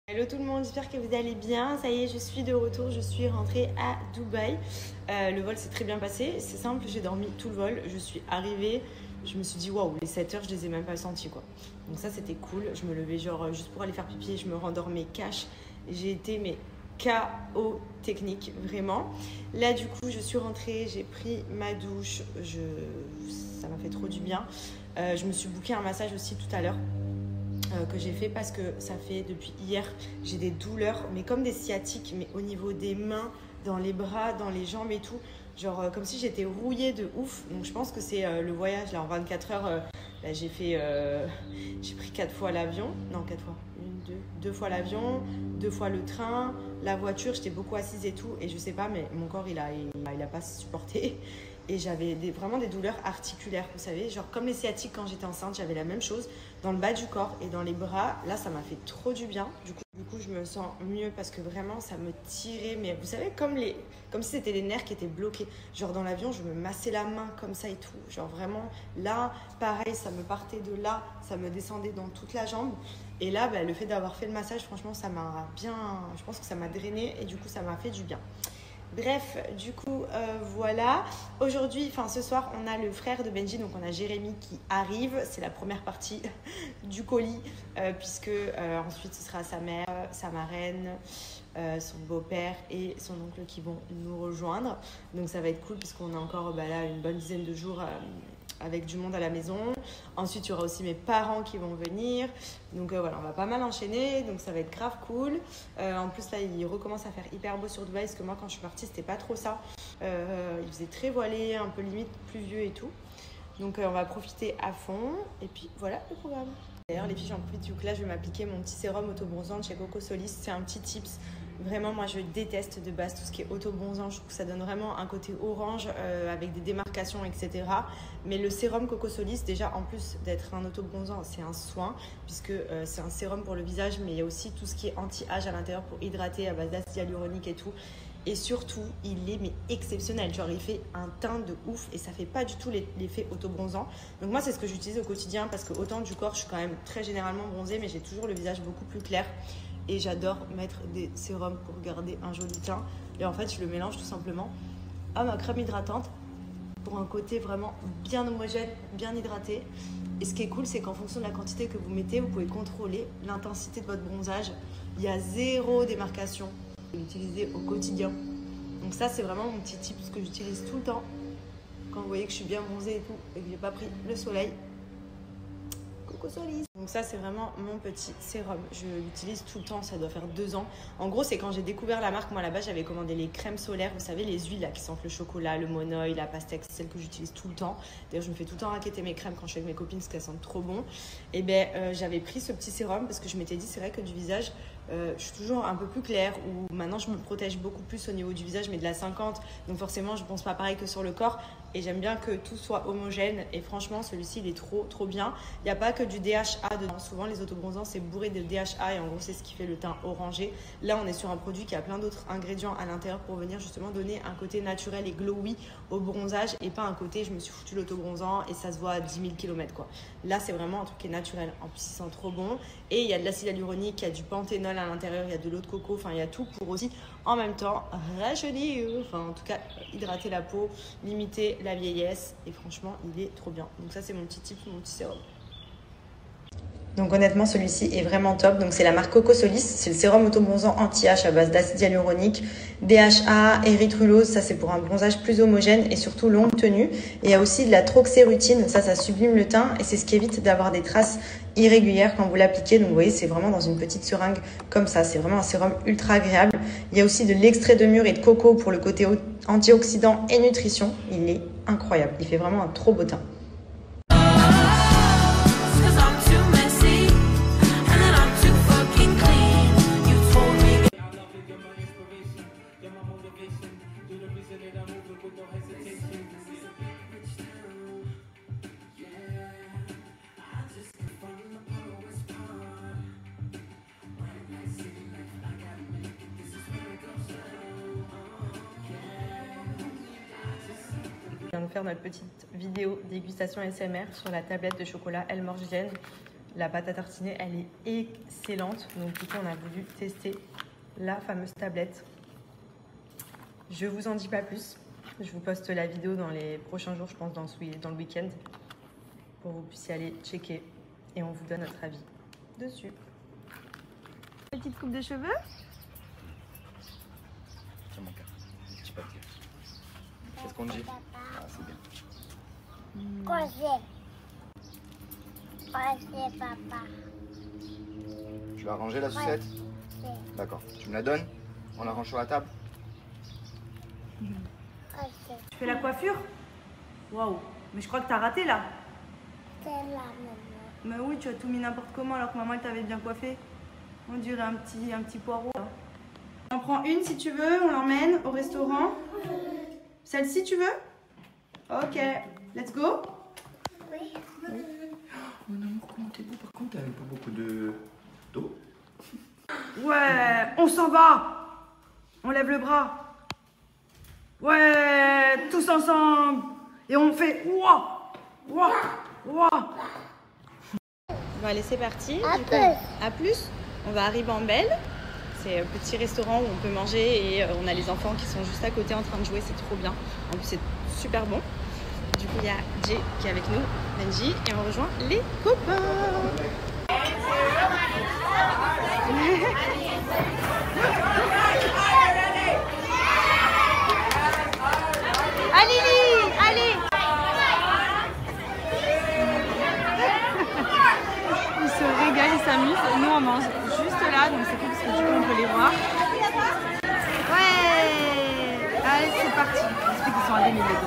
Hello tout le monde, j'espère que vous allez bien. Ça y est, je suis de retour, je suis rentrée à Dubaï. Le vol s'est très bien passé, c'est simple, j'ai dormi tout le vol. Je suis arrivée, je me suis dit waouh, les 7 heures, je les ai même pas senties quoi. Donc ça c'était cool, je me levais genre juste pour aller faire pipi et je me rendormais cash. J'ai été mais KO technique, vraiment. Là du coup, je suis rentrée, j'ai pris ma douche, ça m'a fait trop du bien. Je me suis booké un massage aussi tout à l'heure. Que j'ai fait parce que ça fait depuis hier, j'ai des douleurs, mais comme des sciatiques, mais au niveau des mains, dans les bras, dans les jambes et tout. Genre comme si j'étais rouillée de ouf. Donc je pense que c'est le voyage là en 24 heures. Là, j'ai pris 4 fois l'avion. Non, 4 fois. Deux fois l'avion, 2 fois le train, la voiture. J'étais beaucoup assise et tout. Et je sais pas, mais mon corps il a pas supporté. Et j'avais vraiment des douleurs articulaires, vous savez, genre comme les sciatiques quand j'étais enceinte, j'avais la même chose dans le bas du corps et dans les bras. Là, ça m'a fait trop du bien. Du coup, je me sens mieux parce que vraiment, ça me tirait. Mais vous savez, comme si c'était les nerfs qui étaient bloqués. Genre dans l'avion, je me massais la main comme ça et tout. Genre vraiment, là, pareil, ça me partait de là, ça me descendait dans toute la jambe. Et là, le fait d'avoir fait le massage, franchement, ça m'a bien... Je pense que ça m'a drainé et du coup, ça m'a fait du bien. Bref, du coup, voilà. Aujourd'hui, ce soir, on a le frère de Benji, donc on a Jérémy qui arrive. C'est la première partie du colis, puisque ensuite, ce sera sa mère, sa marraine, son beau-père et son oncle qui vont nous rejoindre. Donc ça va être cool, puisqu'on a encore là une bonne dizaine de jours avec du monde à la maison. Ensuite, il y aura aussi mes parents qui vont venir. Donc voilà, on va pas mal enchaîner. Donc ça va être grave cool. En plus, là, il recommence à faire hyper beau sur Dubaï. Parce que moi, quand je suis partie, c'était pas trop ça. Il faisait très voilé, un peu limite pluvieux et tout. Donc on va profiter à fond. Et puis voilà le programme. D'ailleurs, les filles, j'en profite. Du coup, là, je vais m'appliquer mon petit sérum auto-bronzant de chez Coco Solis. C'est un petit tips. Vraiment, moi, je déteste de base tout ce qui est auto-bronzant. Je trouve que ça donne vraiment un côté orange avec des démarcations, etc. Mais le sérum Coco Solis, déjà, en plus d'être un auto-bronzant, c'est un soin puisque c'est un sérum pour le visage, mais il y a aussi tout ce qui est anti-âge à l'intérieur pour hydrater à base d'acide hyaluronique et tout. Et surtout, il est exceptionnel. Genre, il fait un teint de ouf et ça fait pas du tout l'effet auto-bronzant. Donc moi, c'est ce que j'utilise au quotidien parce que autant du corps, je suis quand même très généralement bronzée, mais j'ai toujours le visage beaucoup plus clair. Et j'adore mettre des sérums pour garder un joli teint. Et en fait, je le mélange tout simplement à ma crème hydratante pour un côté vraiment bien homogène, bien hydraté. Et ce qui est cool, c'est qu'en fonction de la quantité que vous mettez, vous pouvez contrôler l'intensité de votre bronzage. Il y a zéro démarcation. Vous l'utilisez au quotidien. Donc ça, c'est vraiment mon petit tip, ce que j'utilise tout le temps. Quand vous voyez que je suis bien bronzée et tout, et que j'ai pas pris le soleil. Coco Solis. Donc ça, c'est vraiment mon petit sérum. Je l'utilise tout le temps, ça doit faire 2 ans. En gros, c'est quand j'ai découvert la marque. Moi, là-bas, j'avais commandé les crèmes solaires. Vous savez, les huiles là, qui sentent le chocolat, le monoeil, la pastèque. C'est celle que j'utilise tout le temps. D'ailleurs, je me fais tout le temps raqueter mes crèmes quand je suis avec mes copines parce qu'elles sentent trop bon. Et j'avais pris ce petit sérum parce que je m'étais dit, c'est vrai que du visage, je suis toujours un peu plus claire. Ou maintenant, je me protège beaucoup plus au niveau du visage, mais de la 50. Donc forcément, je pense pas pareil que sur le corps. Et j'aime bien que tout soit homogène. Et franchement, celui-ci, il est trop, trop bien. Il n'y a pas que du DHA dedans. Souvent, les autobronzants, c'est bourré de DHA. Et en gros, c'est ce qui fait le teint orangé. Là, on est sur un produit qui a plein d'autres ingrédients à l'intérieur pour venir justement donner un côté naturel et glowy au bronzage. Et pas un côté, je me suis foutu l'autobronzant et ça se voit à 10 000 km, quoi. Là, c'est vraiment un truc qui est naturel. En plus, il sent trop bon. Et il y a de l'acide hyaluronique, il y a du panthénol à l'intérieur, il y a de l'eau de coco. Enfin, il y a tout pour aussi, en même temps, rajeunir. Enfin, en tout cas, hydrater la peau, limiter la vieillesse. Et franchement, il est trop bien. Donc ça, c'est mon petit tip, mon petit sérum. Donc honnêtement, celui-ci est vraiment top. Donc c'est la marque Coco Solis. C'est le sérum auto-bronzant anti-âge à base d'acide hyaluronique, DHA, érythrulose. Ça, c'est pour un bronzage plus homogène et surtout longue tenue. Et il y a aussi de la troxérutine. Ça sublime le teint et c'est ce qui évite d'avoir des traces irrégulières quand vous l'appliquez. Donc vous voyez, c'est vraiment dans une petite seringue comme ça. C'est vraiment un sérum ultra agréable. Il y a aussi de l'extrait de mûre et de coco pour le côté antioxydant et nutrition. Il est incroyable. Il fait vraiment un trop beau teint. On va faire notre petite vidéo dégustation ASMR sur la tablette de chocolat Elmore Glen. La pâte à tartiner, elle est excellente. Donc du coup, on a voulu tester la fameuse tablette. Je vous en dis pas plus. Je vous poste la vidéo dans les prochains jours, je pense dans le week-end, pour que vous puissiez aller checker et on vous donne notre avis dessus. Petite coupe de cheveux. Tiens mon cœur, petit papier. Qu'est-ce qu'on dit? Ah, c'est bien. Croisé, papa. Tu vas ranger la sucette? D'accord. Tu me la donnes? On la range sur la table? Tu fais la coiffure? Waouh, mais je crois que t'as raté là. C'est la maman. Mais oui, tu as tout mis n'importe comment alors que maman elle t'avait bien coiffé. On dirait un petit poireau. Là. On en prend une si tu veux, on l'emmène au restaurant. Celle-ci tu veux? Ok, let's go. Oui. Mon amour, comment t'es beau? Par contre, t'avais pas beaucoup d'eau. Ouais, on s'en va. On lève le bras. Ouais, tous ensemble. Et on fait ouah, ouah, ouah. Bon allez, c'est parti. À plus. On va à Ribambelle. C'est un petit restaurant où on peut manger et on a les enfants qui sont juste à côté en train de jouer. C'est trop bien. En plus, c'est super bon. Du coup, il y a Jay qui est avec nous, Benji, et on rejoint les copains. Allez, Lily, allez. Ils se régalent, ils s'amusent. Nous, on mange juste là, donc c'est cool parce que du coup, on peut les voir. Ouais. Allez, c'est parti. J'espère qu'ils sont à 2 minutes.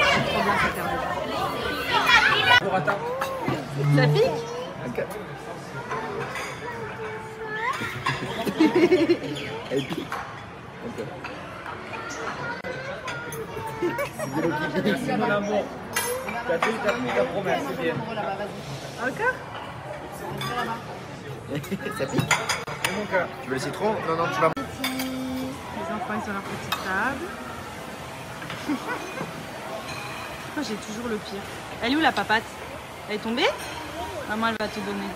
C'est trop bien cette heure déjà. Pour attendre. Ça pique? Ok. Elle pique. Ok. Merci mon amour. Tu as tenu ta promesse, c'est bien. Encore? Ça pique? Et mon cœur. Tu veux le citron? Non, non, tu vas. Les enfants ils sont à leur petite table. Moi j'ai toujours le pire. Elle est où la papate? Elle est tombée? Maman elle va te donner.